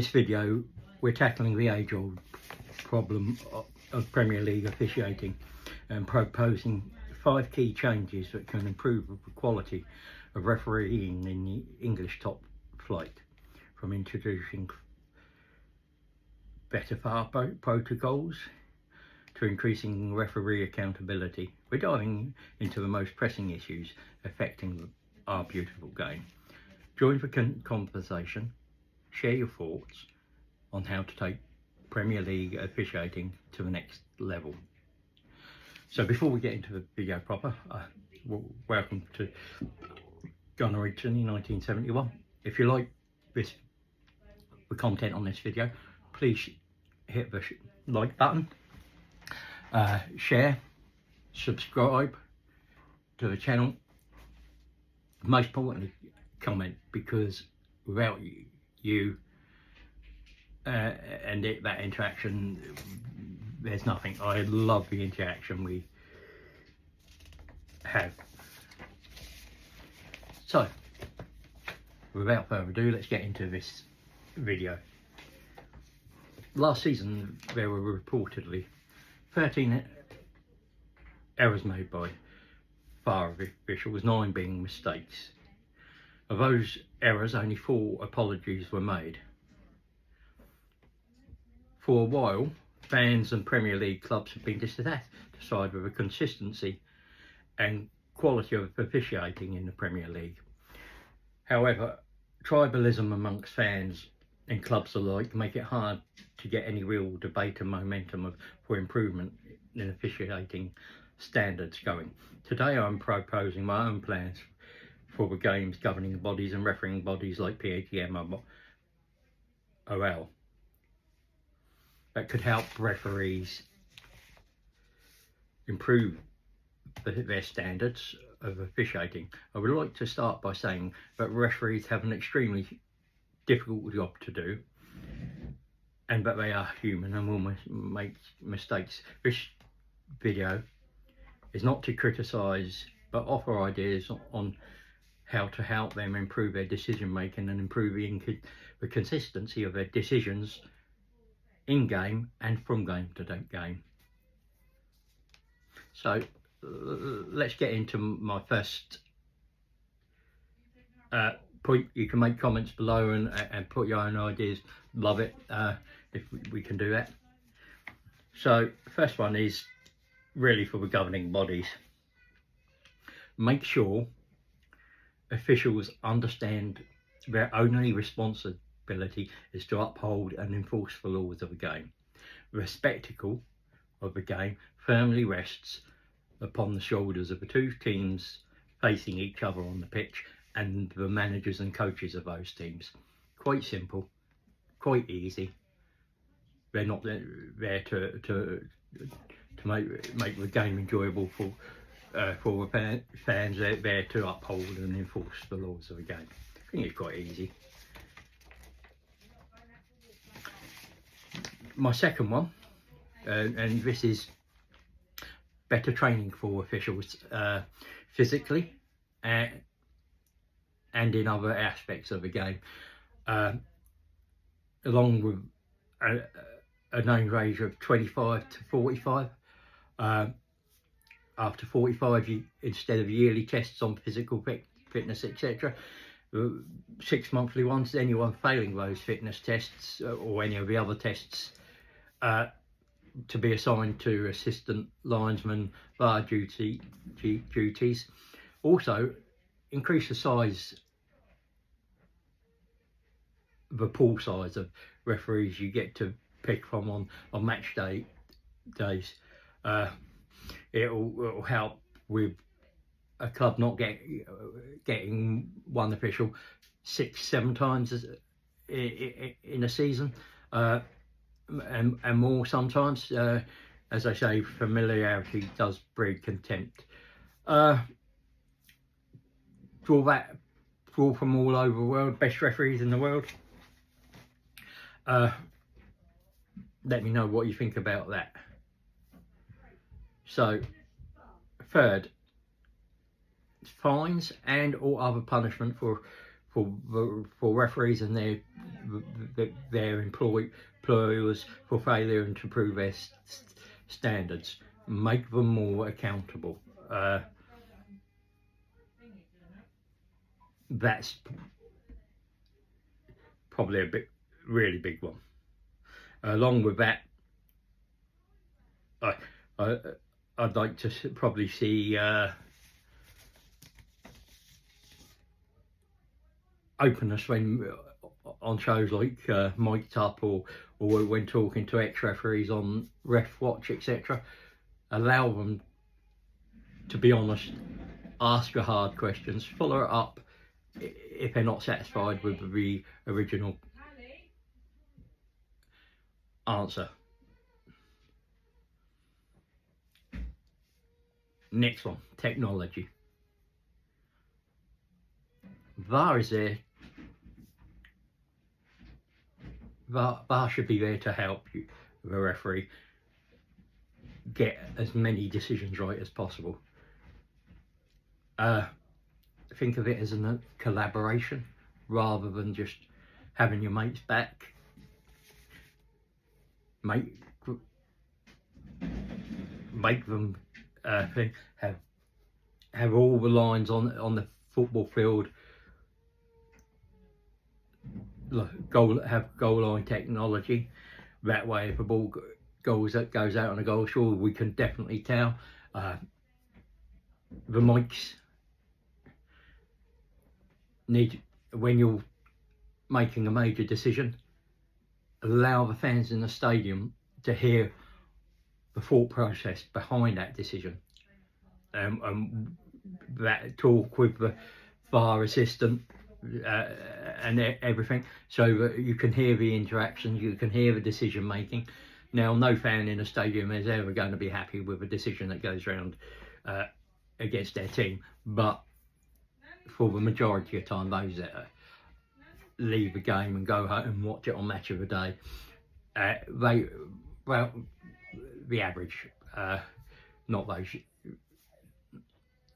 this video we're tackling the age-old problem of Premier League officiating and proposing 5 key changes that can improve the quality of refereeing in the English top flight, from introducing better VAR protocols to increasing referee accountability. We're diving into the most pressing issues affecting our beautiful game. Join the conversation, share your thoughts on how to take Premier League officiating to the next level. So before we get into the video proper, welcome to Gun originally 1971. If you like the content on this video, please hit the like button, share, subscribe to the channel. Most importantly, comment, because without you and that interaction, there's nothing. I love the interaction we have. So without further ado, let's get into this video. Last season there were reportedly 13 errors made by VAR officials, 9 being mistakes. Of those errors, only 4 apologies were made. For a while, fans and Premier League clubs have been dissatisfied with the consistency and quality of officiating in the Premier League. However, tribalism amongst fans and clubs alike make it hard to get any real debate and momentum for improvement in officiating standards going. Today I'm proposing my own plans for the game's governing bodies and refereeing bodies like PATM and OL that could help referees improve their standards of officiating. I would like to start by saying that referees have an extremely difficult job to do, and that they are human and will make mistakes. This video is not to criticise, but offer ideas on how to help them improve their decision making and improving the consistency of their decisions in game and from game to game. So let's get into my first point. You can make comments below and put your own ideas. Love it if we can do that. So first one is really for the governing bodies. Make sure officials understand their only responsibility is to uphold and enforce the laws of the game. The spectacle of the game firmly rests upon the shoulders of the 2 teams facing each other on the pitch and the managers and coaches of those teams. Quite simple, quite easy. They're not there to make the game enjoyable for the fans. They're there to uphold and enforce the laws of the game. I think it's quite easy. My second one, and this is better training for officials, physically and in other aspects of the game, along with a known range of 25 to 45. After 45, instead of yearly tests on physical fitness, etc., 6 monthly ones. Anyone failing those fitness tests or any of the other tests to be assigned to assistant linesman VAR duties. Also, increase the size, the pool size of referees you get to pick from on match days. It'll help with a club not getting one official 6-7 times in a season, and more sometimes. As I say, familiarity does breed contempt. Draw from all over the world, best referees in the world. Let me know what you think about that. So, third, fines and or other punishment for for referees and their employers for failure to prove their standards. Make them more accountable. That's probably a really big one. Along with that, I'd like to probably see openness when on shows like Mic'd Up or when talking to ex-referees on Ref Watch, etc. Allow them to be honest, ask the hard questions, follow it up if they're not satisfied with the original answer. Next one, technology. VAR is there. VAR should be there to help you, the referee, get as many decisions right as possible. Think of it as a collaboration rather than just having your mates back. Make them have all the lines on the football field. Have goal line technology. That way, if a ball goes out on a goal, sure, we can definitely tell. The mics need, when you're making a major decision, allow the fans in the stadium to hear the thought process behind that decision. That talk with the VAR assistant and everything, so that you can hear the interactions, you can hear the decision making. Now, no fan in a stadium is ever going to be happy with a decision that goes around against their team, but for the majority of time, those that leave the game and go home and watch it on Match of the Day, the average, not those,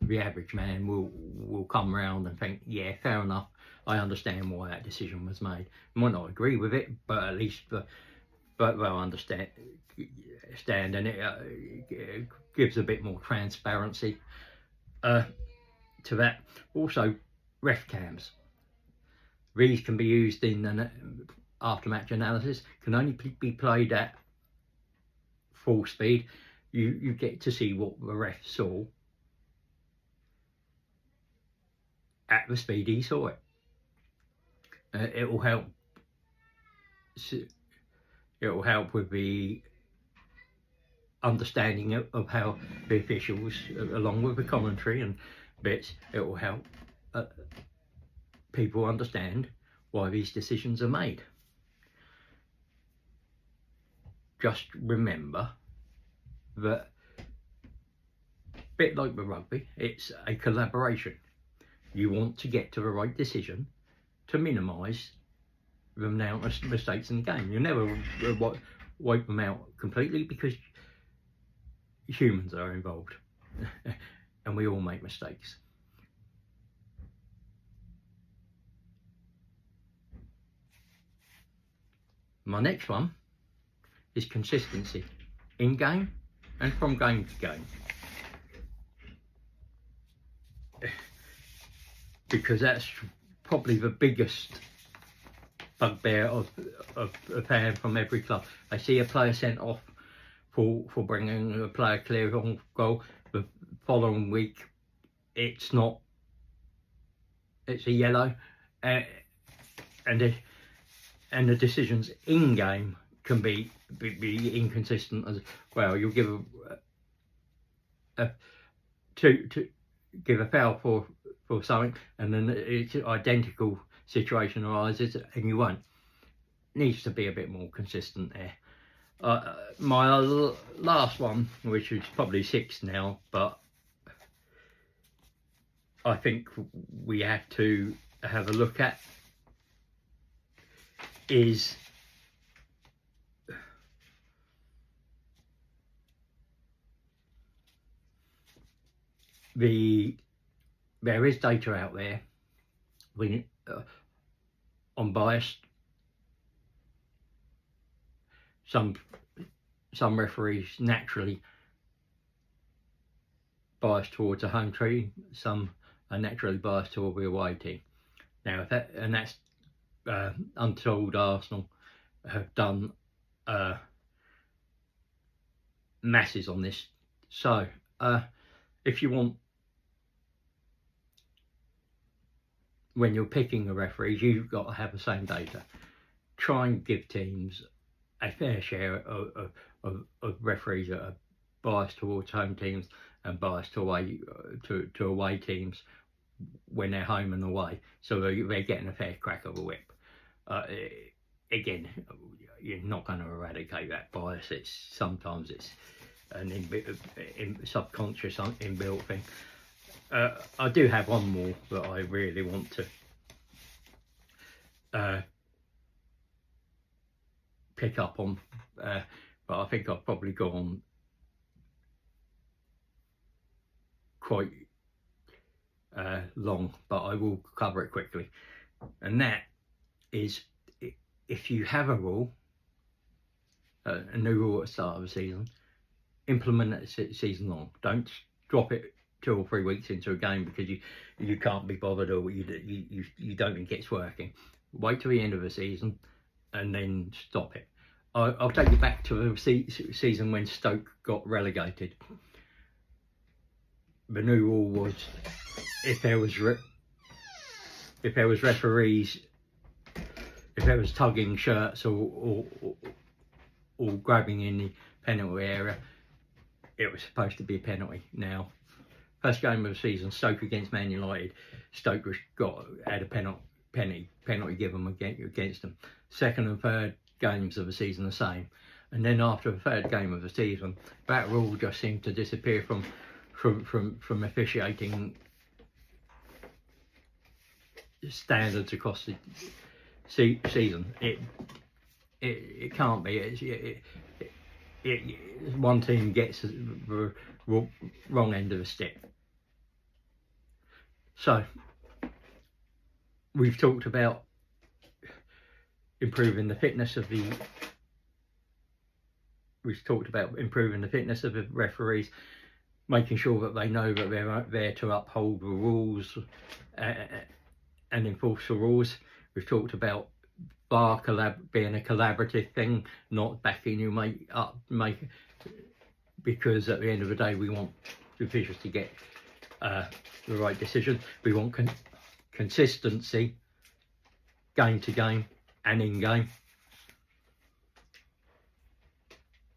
the average man will come around and think, yeah, fair enough, I understand why that decision was made. Might not agree with it, but at least they'll understand, and it gives a bit more transparency to that. Also, ref cams. These can be used in after-match analysis. Can only be played at full speed. You get to see what the ref saw at the speed he saw it. It will help. It will help with the understanding of how the officials, along with the commentary and bits, it will help people understand why these decisions are made. Just remember that, bit like the rugby, it's a collaboration. You want to get to the right decision to minimise the amount of mistakes in the game. You never wipe them out completely, because humans are involved and we all make mistakes. My next one is consistency in game and from game to game, because that's probably the biggest bugbear of a fan from every club. They see a player sent off for bringing a player clear on goal. The following week, it's a yellow, and the decisions in game can be inconsistent as well. You'll give give a foul for something, and then it's an identical situation arises and you won't. Needs to be a bit more consistent there. My last one, which is probably 6 now, but I think we have to have a look at, is there is data out there unbiased. Some referees naturally biased towards a home team, some are naturally biased toward the away team. Now, that's untold Arsenal have done masses on this. So, if you want, when you're picking a referee, you've got to have the same data. Try and give teams a fair share of referees that are biased towards home teams and biased to away teams when they're home and away, so they're getting a fair crack of a whip. Again, you're not going to eradicate that bias. Sometimes it's an subconscious, inbuilt thing. I do have one more that I really want to pick up on, but I think I've probably gone quite long, but I will cover it quickly. And that is, if you have a rule, a new rule at the start of the season, implement it season long. Don't drop it 2 or 3 weeks into a game because you can't be bothered, or you don't think it's working. Wait till the end of the season and then stop it. I'll take you back to the season when Stoke got relegated. The new rule was, if there was referees, if there was tugging shirts or grabbing in the penalty area, it was supposed to be a penalty. Now, first game of the season, Stoke against Man United, Stoke had a penalty given against them. Second and third games of the season the same, and then after the third game of the season, that rule just seemed to disappear from officiating standards across the season. It can't be. One team gets the wrong end of the stick. So we've talked about improving the fitness of the referees, making sure that they know that they're there to uphold the rules and enforce the rules. We've talked about VAR being a collaborative thing, not backing your mate up, because at the end of the day we want the officials to get the right decision. We want consistency, game to game and in game.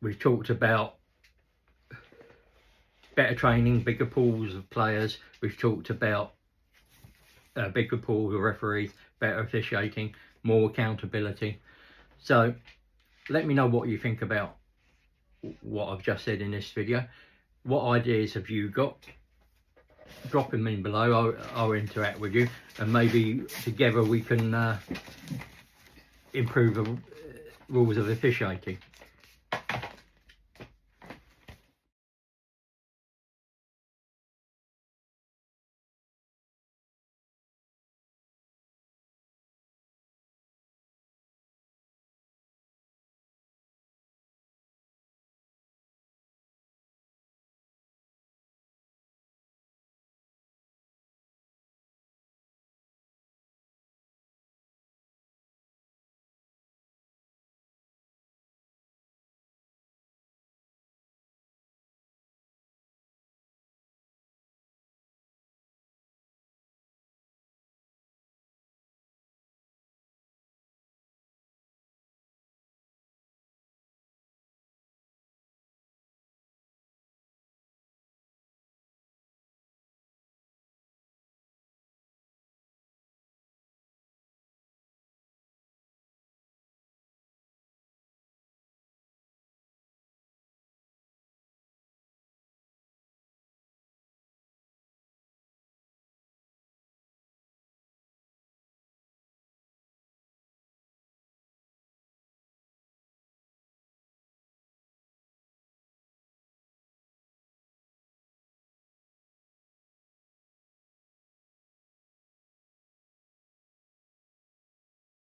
We've talked about better training, bigger pools of players. We've talked about bigger pools of referees, better officiating, more accountability. So let me know what you think about what I've just said in this video. What ideas have you got? Drop them in below. I'll interact with you, and maybe together we can improve the rules of officiating.